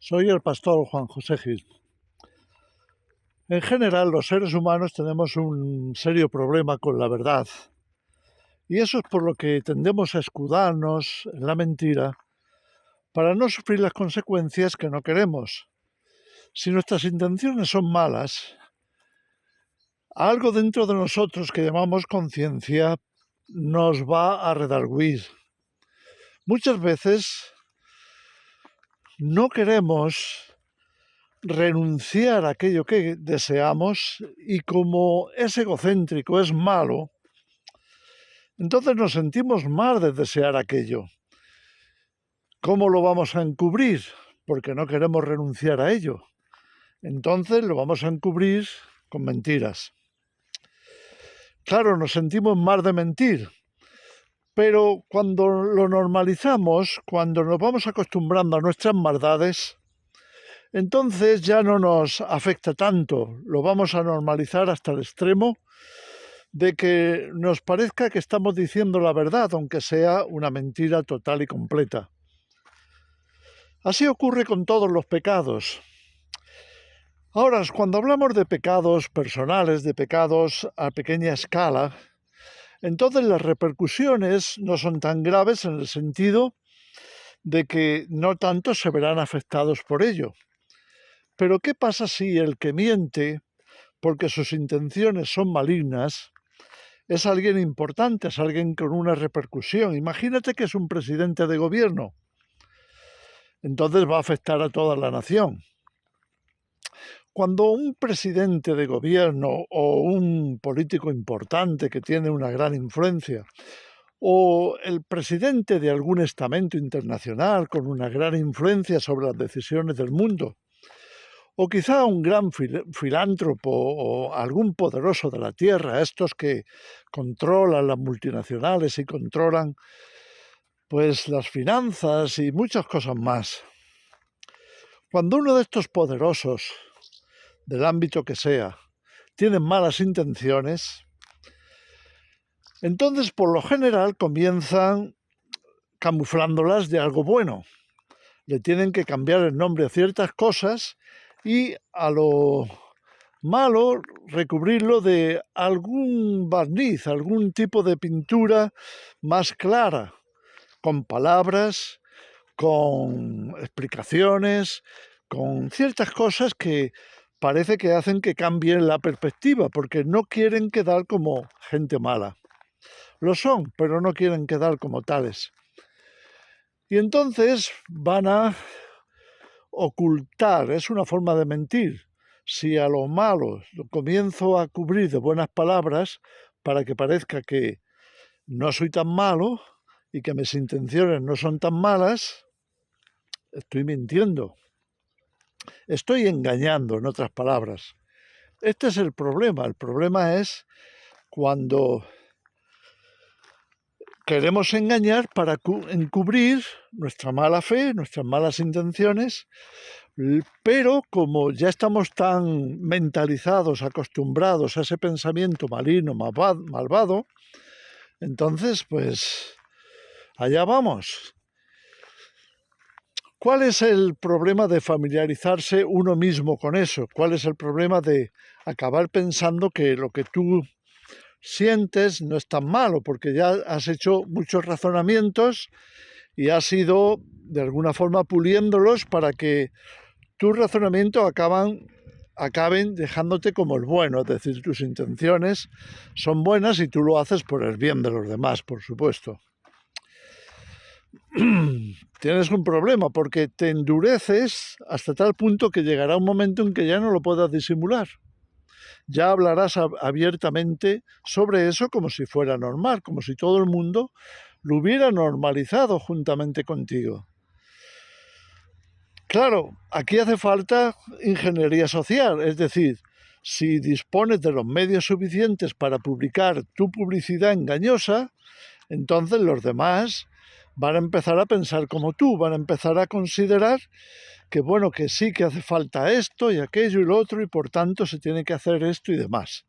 Soy el pastor Juan José Gil. En general, los seres humanos tenemos un serio problema con la verdad. Y eso es por lo que tendemos a escudarnos en la mentira para no sufrir las consecuencias que no queremos. Si nuestras intenciones son malas, algo dentro de nosotros que llamamos conciencia nos va a redarguir. Muchas veces no queremos renunciar a aquello que deseamos y como es egocéntrico, es malo, entonces nos sentimos mal de desear aquello. ¿Cómo lo vamos a encubrir? Porque no queremos renunciar a ello. Entonces lo vamos a encubrir con mentiras. Claro, nos sentimos mal de mentir, pero cuando lo normalizamos, cuando nos vamos acostumbrando a nuestras maldades, entonces ya no nos afecta tanto, lo vamos a normalizar hasta el extremo de que nos parezca que estamos diciendo la verdad, aunque sea una mentira total y completa. Así ocurre con todos los pecados. Ahora, cuando hablamos de pecados personales, de pecados a pequeña escala, entonces las repercusiones no son tan graves en el sentido de que no tanto se verán afectados por ello. Pero ¿qué pasa si el que miente, porque sus intenciones son malignas, es alguien importante, es alguien con una repercusión? Imagínate que es un presidente de gobierno. Entonces va a afectar a toda la nación. Cuando un presidente de gobierno o un político importante que tiene una gran influencia, o el presidente de algún estamento internacional con una gran influencia sobre las decisiones del mundo, o quizá un gran filántropo o algún poderoso de la tierra, estos que controlan las multinacionales y controlan pues las finanzas y muchas cosas más. Cuando uno de estos poderosos, del ámbito que sea, tiene malas intenciones, entonces por lo general comienzan camuflándolas de algo bueno. Le tienen que cambiar el nombre a ciertas cosas y a lo malo recubrirlo de algún barniz, algún tipo de pintura más clara, con palabras, con explicaciones, con ciertas cosas que parece que hacen que cambien la perspectiva, porque no quieren quedar como gente mala. Lo son, pero no quieren quedar como tales. Y entonces van a ocultar, es una forma de mentir. Si a lo malo lo comienzo a cubrir de buenas palabras para que parezca que no soy tan malo y que mis intenciones no son tan malas, estoy mintiendo. Estoy engañando, en otras palabras. Este es el problema. El problema es cuando queremos engañar para encubrir nuestra mala fe, nuestras malas intenciones, pero como ya estamos tan mentalizados, acostumbrados a ese pensamiento maligno, malvado, entonces pues allá vamos. ¿Cuál es el problema de familiarizarse uno mismo con eso? ¿Cuál es el problema de acabar pensando que lo que tú sientes no es tan malo? Porque ya has hecho muchos razonamientos y has ido de alguna forma puliéndolos para que tus razonamientos acaben dejándote como el bueno, es decir, tus intenciones son buenas y tú lo haces por el bien de los demás, por supuesto. Tienes un problema porque te endureces hasta tal punto que llegará un momento en que ya no lo puedas disimular. Ya hablarás abiertamente sobre eso como si fuera normal, como si todo el mundo lo hubiera normalizado juntamente contigo. Claro, aquí hace falta ingeniería social, es decir, si dispones de los medios suficientes para publicar tu publicidad engañosa, entonces los demás van a empezar a pensar como tú, van a empezar a considerar que bueno, que sí que hace falta esto y aquello y lo otro y por tanto se tiene que hacer esto y demás.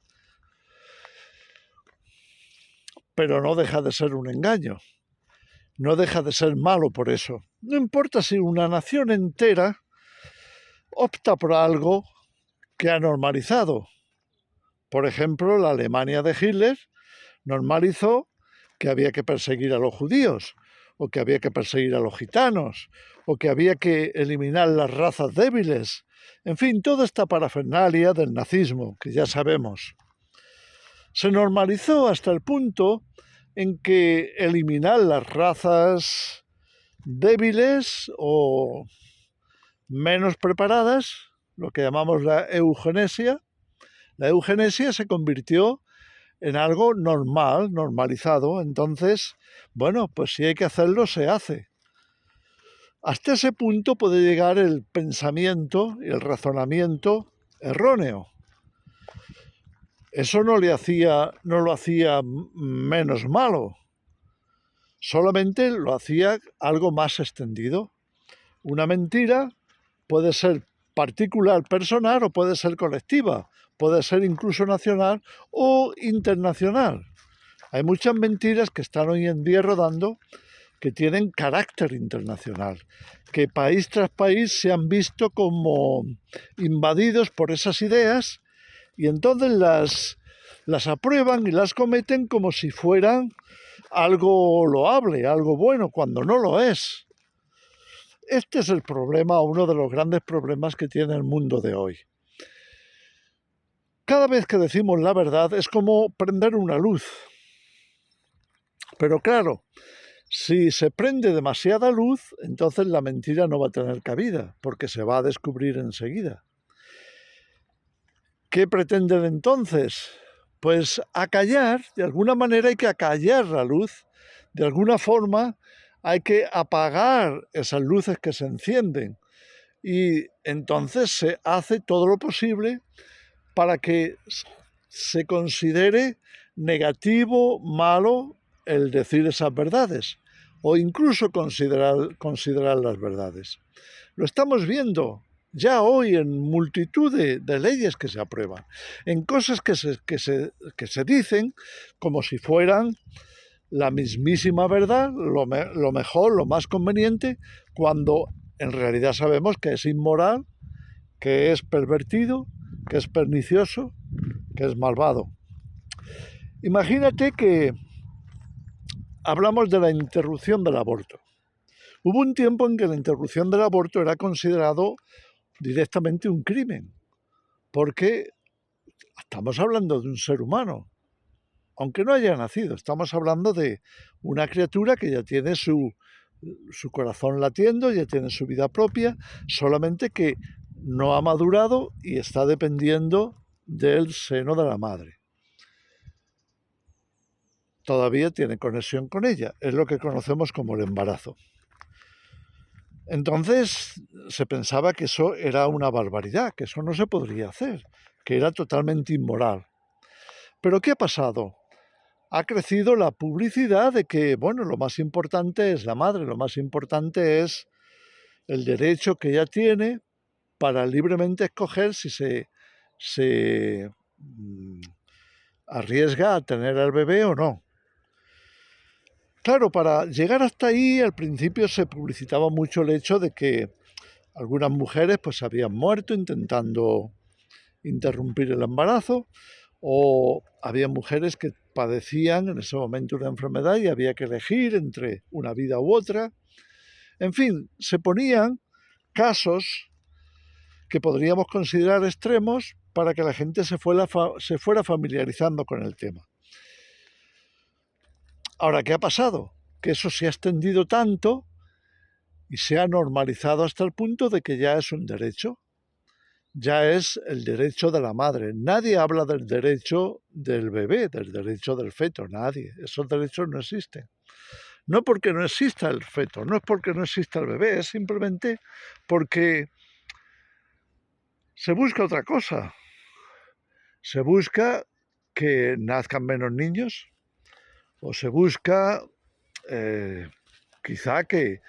Pero no deja de ser un engaño, no deja de ser malo por eso. No importa si una nación entera opta por algo que ha normalizado. Por ejemplo, la Alemania de Hitler normalizó que había que perseguir a los judíos, o que había que perseguir a los gitanos, o que había que eliminar las razas débiles. En fin, toda esta parafernalia del nazismo, que ya sabemos. Se normalizó hasta el punto en que eliminar las razas débiles o menos preparadas, lo que llamamos la eugenesia se convirtió en algo normal, normalizado. Entonces, bueno, pues si hay que hacerlo, se hace. Hasta ese punto puede llegar el pensamiento y el razonamiento erróneo. Eso no lo hacía menos malo, solamente lo hacía algo más extendido. Una mentira puede ser particular, personal, o puede ser colectiva, puede ser incluso nacional o internacional. Hay muchas mentiras que están hoy en día rodando que tienen carácter internacional, que país tras país se han visto como invadidos por esas ideas y entonces las aprueban y las cometen como si fueran algo loable, algo bueno, cuando no lo es. Este es el problema, uno de los grandes problemas que tiene el mundo de hoy. Cada vez que decimos la verdad es como prender una luz. Pero claro, si se prende demasiada luz, entonces la mentira no va a tener cabida, porque se va a descubrir enseguida. ¿Qué pretenden entonces? Pues acallar, de alguna manera hay que acallar la luz, de alguna forma hay que apagar esas luces que se encienden y entonces se hace todo lo posible para que se considere negativo, malo el decir esas verdades o incluso considerar las verdades. Lo estamos viendo ya hoy en multitud de leyes que se aprueban, en cosas que se dicen como si fueran la mismísima verdad, lo mejor, lo más conveniente, cuando en realidad sabemos que es inmoral, que es pervertido, que es pernicioso, que es malvado. Imagínate que hablamos de la interrupción del aborto. Hubo un tiempo en que la interrupción del aborto era considerado directamente un crimen, porque estamos hablando de un ser humano, aunque no haya nacido, estamos hablando de una criatura que ya tiene su corazón latiendo, ya tiene su vida propia, solamente que no ha madurado y está dependiendo del seno de la madre. Todavía tiene conexión con ella, es lo que conocemos como el embarazo. Entonces se pensaba que eso era una barbaridad, que eso no se podría hacer, que era totalmente inmoral. ¿Pero qué ha pasado? Ha crecido la publicidad de que, bueno, lo más importante es la madre, lo más importante es el derecho que ella tiene para libremente escoger si se arriesga a tener al bebé o no. Claro, para llegar hasta ahí, al principio se publicitaba mucho el hecho de que algunas mujeres pues habían muerto intentando interrumpir el embarazo, o había mujeres que padecían en ese momento una enfermedad y había que elegir entre una vida u otra. En fin, se ponían casos que podríamos considerar extremos para que la gente se fuera familiarizando con el tema. Ahora, ¿qué ha pasado? Que eso se ha extendido tanto y se ha normalizado hasta el punto de que ya es un derecho. Ya es el derecho de la madre. Nadie habla del derecho del bebé, del derecho del feto, nadie. Esos derechos no existen. No porque no exista el feto, no es porque no exista el bebé, es simplemente porque se busca otra cosa. Se busca que nazcan menos niños o se busca quizá que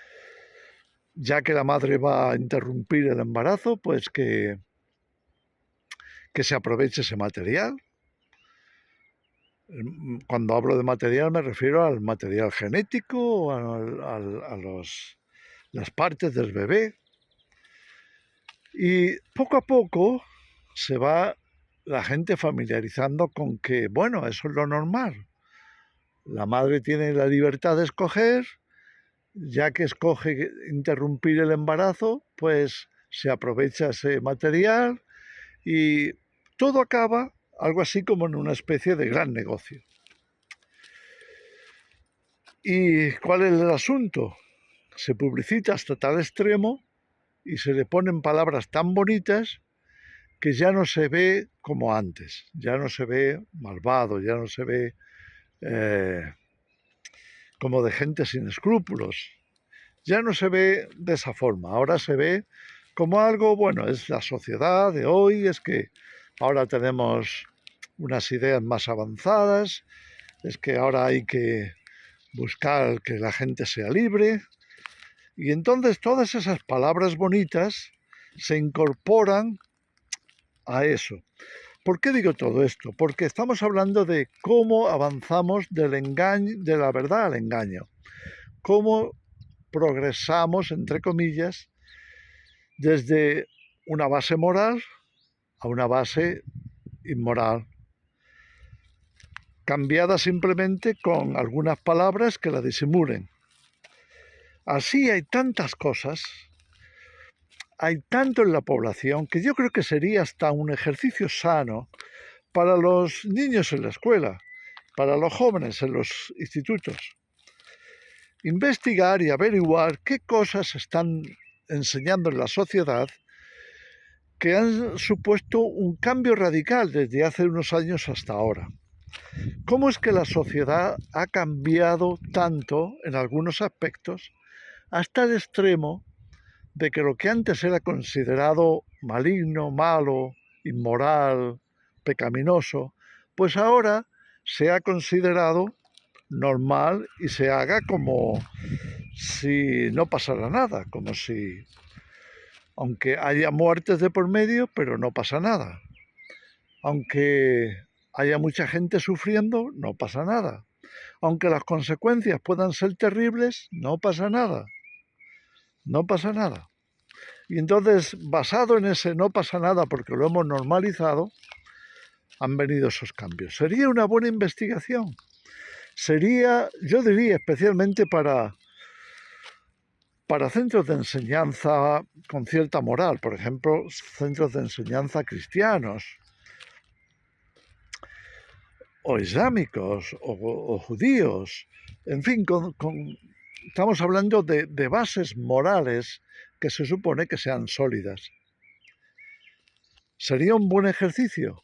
ya que la madre va a interrumpir el embarazo, pues que se aproveche ese material. Cuando hablo de material me refiero al material genético, a las partes del bebé. Y poco a poco se va la gente familiarizando con que, bueno, eso es lo normal. La madre tiene la libertad de escoger, ya que escoge interrumpir el embarazo, pues se aprovecha ese material y todo acaba algo así como en una especie de gran negocio. ¿Y cuál es el asunto? Se publicita hasta tal extremo y se le ponen palabras tan bonitas que ya no se ve como antes, ya no se ve malvado, ya no se ve como de gente sin escrúpulos, ya no se ve de esa forma, ahora se ve como algo, bueno, es la sociedad de hoy, es que ahora tenemos unas ideas más avanzadas, es que ahora hay que buscar que la gente sea libre, y entonces todas esas palabras bonitas se incorporan a eso. ¿Por qué digo todo esto? Porque estamos hablando de cómo avanzamos del engaño, de la verdad al engaño, cómo progresamos, entre comillas, desde una base moral a una base inmoral, cambiada simplemente con algunas palabras que la disimulen. Así hay tantas cosas, hay tanto en la población, que yo creo que sería hasta un ejercicio sano para los niños en la escuela, para los jóvenes en los institutos. Investigar y averiguar qué cosas están enseñando en la sociedad que han supuesto un cambio radical desde hace unos años hasta ahora. ¿Cómo es que la sociedad ha cambiado tanto en algunos aspectos hasta el extremo de que lo que antes era considerado maligno, malo, inmoral, pecaminoso, pues ahora se ha considerado normal y se haga como si no pasara nada, como si, aunque haya muertes de por medio, pero no pasa nada. Aunque haya mucha gente sufriendo, no pasa nada. Aunque las consecuencias puedan ser terribles, no pasa nada. No pasa nada. Y entonces, basado en ese no pasa nada porque lo hemos normalizado, han venido esos cambios. Sería una buena investigación. Sería, yo diría, especialmente para centros de enseñanza con cierta moral, por ejemplo, centros de enseñanza cristianos, o islámicos, o judíos, en fin, estamos hablando de bases morales que se supone que sean sólidas. Sería un buen ejercicio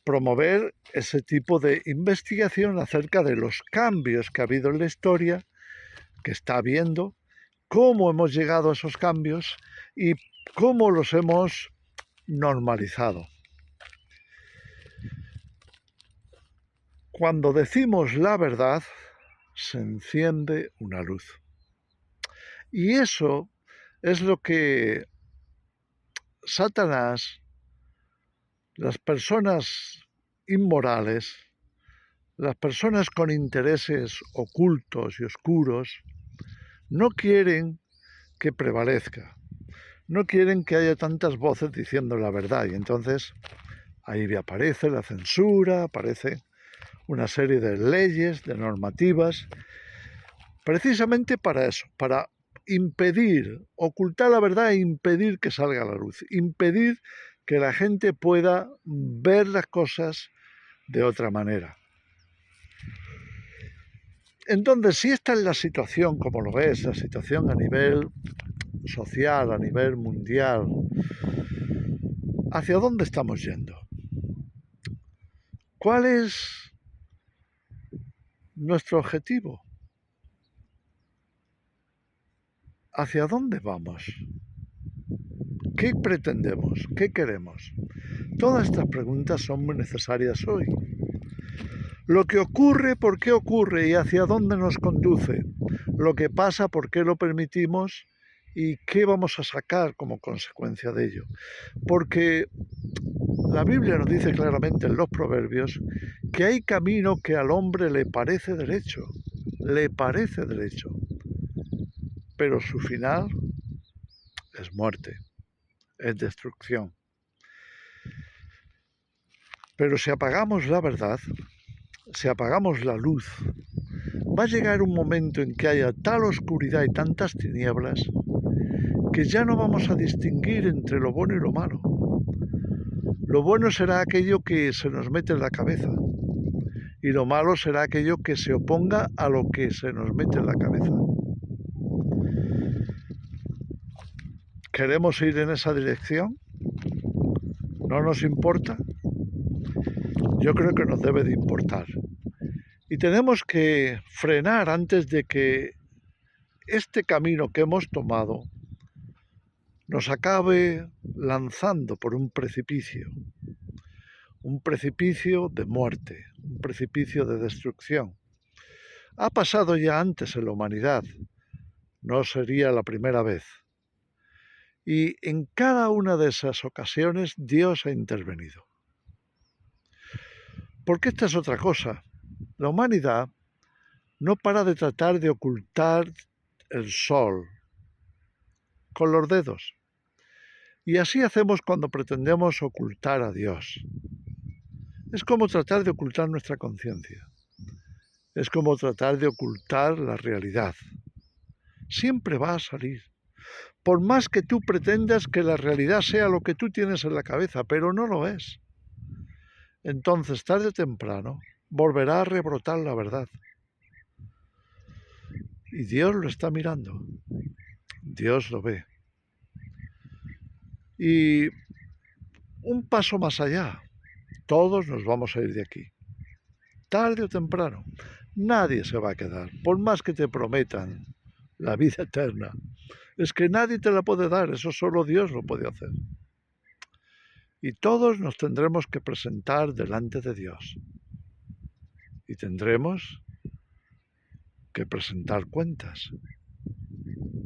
promover ese tipo de investigación acerca de los cambios que ha habido en la historia, que está habiendo, cómo hemos llegado a esos cambios y cómo los hemos normalizado. Cuando decimos la verdad, se enciende una luz. Y eso es lo que Satanás, las personas inmorales, las personas con intereses ocultos y oscuros, no quieren que prevalezca. No quieren que haya tantas voces diciendo la verdad. Y entonces ahí aparece la censura, aparece una serie de leyes, de normativas, precisamente para eso, para impedir, ocultar la verdad e impedir que salga a la luz, impedir que la gente pueda ver las cosas de otra manera. Entonces, si esta es la situación, como lo es, la situación a nivel social, a nivel mundial, ¿hacia dónde estamos yendo? ¿Cuál es nuestro objetivo? ¿Hacia dónde vamos? ¿Qué pretendemos? ¿Qué queremos? Todas estas preguntas son muy necesarias hoy. Lo que ocurre, ¿por qué ocurre y hacia dónde nos conduce? Lo que pasa, ¿por qué lo permitimos? ¿Y qué vamos a sacar como consecuencia de ello? Porque la Biblia nos dice claramente en los Proverbios que hay camino que al hombre le parece derecho, pero su final es muerte, es destrucción. Pero si apagamos la verdad, si apagamos la luz, va a llegar un momento en que haya tal oscuridad y tantas tinieblas que ya no vamos a distinguir entre lo bueno y lo malo. Lo bueno será aquello que se nos mete en la cabeza y lo malo será aquello que se oponga a lo que se nos mete en la cabeza. ¿Queremos ir en esa dirección? ¿No nos importa? Yo creo que nos debe de importar. Y tenemos que frenar antes de que este camino que hemos tomado nos acabe lanzando por un precipicio de muerte, un precipicio de destrucción. Ha pasado ya antes en la humanidad, no sería la primera vez. Y en cada una de esas ocasiones Dios ha intervenido. Porque esta es otra cosa. La humanidad no para de tratar de ocultar el sol con los dedos. Y así hacemos cuando pretendemos ocultar a Dios. Es como tratar de ocultar nuestra conciencia. Es como tratar de ocultar la realidad. Siempre va a salir. Por más que tú pretendas que la realidad sea lo que tú tienes en la cabeza, pero no lo es. Entonces, tarde o temprano, volverá a rebrotar la verdad. Y Dios lo está mirando. Dios lo ve. Y un paso más allá, todos nos vamos a ir de aquí. Tarde o temprano, nadie se va a quedar, por más que te prometan la vida eterna. Es que nadie te la puede dar, eso solo Dios lo puede hacer. Y todos nos tendremos que presentar delante de Dios. Y tendremos que presentar cuentas,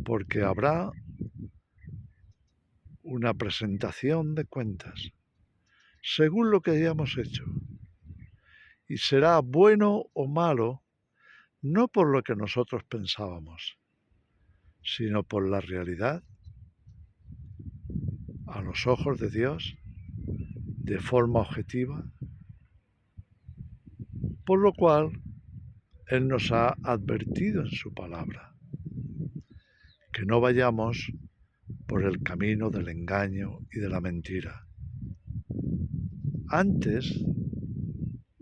porque habrá una presentación de cuentas, según lo que hayamos hecho. Y será bueno o malo, no por lo que nosotros pensábamos, sino por la realidad, a los ojos de Dios, de forma objetiva, por lo cual Él nos ha advertido en su palabra, que no vayamos por el camino del engaño y de la mentira. Antes,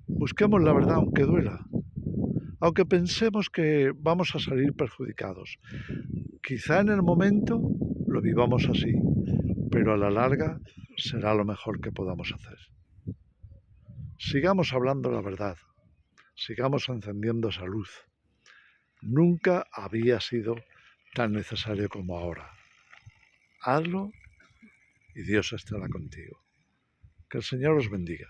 busquemos la verdad aunque duela, aunque pensemos que vamos a salir perjudicados. Quizá en el momento lo vivamos así, pero a la larga será lo mejor que podamos hacer. Sigamos hablando la verdad, sigamos encendiendo esa luz. Nunca había sido tan necesario como ahora. Hazlo y Dios estará contigo. Que el Señor os bendiga.